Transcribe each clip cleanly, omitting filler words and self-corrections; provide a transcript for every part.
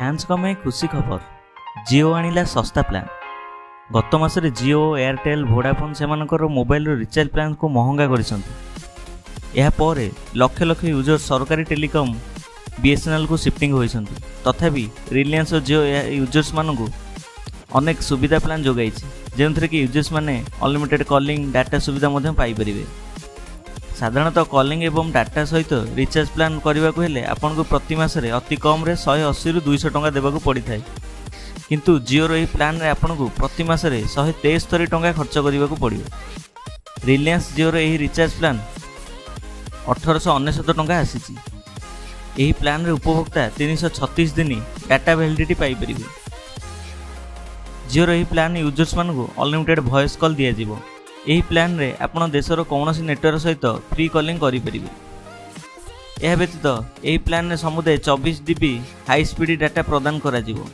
Fans को में खुशी खबर जियो आनिला सस्ता प्लान। गत मासरे जियो एयरटेल वोडाफोन से मोबाइल रिचार्ज प्लान को महंगा कर लक्ष लक्ष यूजर सरकारी टेलीकॉम बीएसएनएल को शिफ्टिंग होइछंती। तथापि रिलायंस और जियो यूजर्स मानू अनेक सुविधा प्लान जोगाई जो कि यूजर्स माने अनलिमिटेड कॉलिंग डाटा सुविधा पाई परिबे। साधारणतः कॉलिंग एवं डाटा सहित रिचार्ज प्लान करने को हेले आपन को प्रति मासरे अति कम रे 180 रु 200 टंका देबाकू पड़िथाय, किंतु जियो रो प्लान रे आपन को प्रति मासरे 173 टंका खर्च करबाकू पड़िबो। रिलायंस जियो रो रिचार्ज प्लान 1899 टंका आसीची। एही प्लान रे उपभोक्ता 336 दिन डाटा वैलिडिटी पाई परिबे। जियो रो प्लान यूजर्स मानकू अनलिमिटेड वॉइस कॉल दिया जिवो। यही प्लान रे आपण देशर कौन नेटवर्क सहित फ्री कॉलिंग करें। यह व्यतीत यही प्लान रे समुदाय 24 GB हाई स्पीड डाटा प्रदान करा जिवो।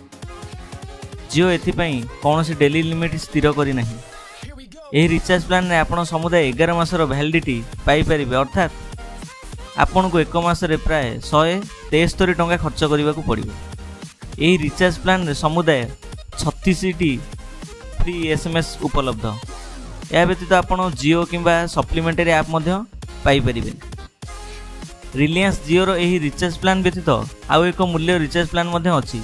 जियो एथिपाई कौन डेली लिमिट स्थिर करना। यही रिचार्ज प्लान रे आपण समुदाय 11 मासर वैलिडिटी पाई परिबे, अर्थात आपण को एक मासरे प्राय 173 टंका खर्च करने पड़ो। यही रिचार्ज प्लान रे समुदाय 36टी फ्री SMS उपलब्ध। यह व्यतीत आपण जियो किंबा सप्लीमेंटरी ऐप पाई परिबे। रिलायंस जियो रो एही रिचार्ज प्लान व्यतीत आउ एक मूल्य रिचार्ज प्लान अच्छी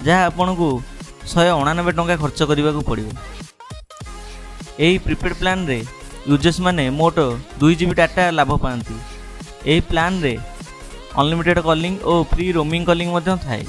जहाँ आपण को 199 टंका खर्च करने पड़ो। यही प्रीपेड प्लान रे यूजर्स माने मोट 2 GB डाटा लाभ पाती। यही प्लान रे अनलिमिटेड कॉलिंग और फ्री रोमिंग कॉलिंग थाए।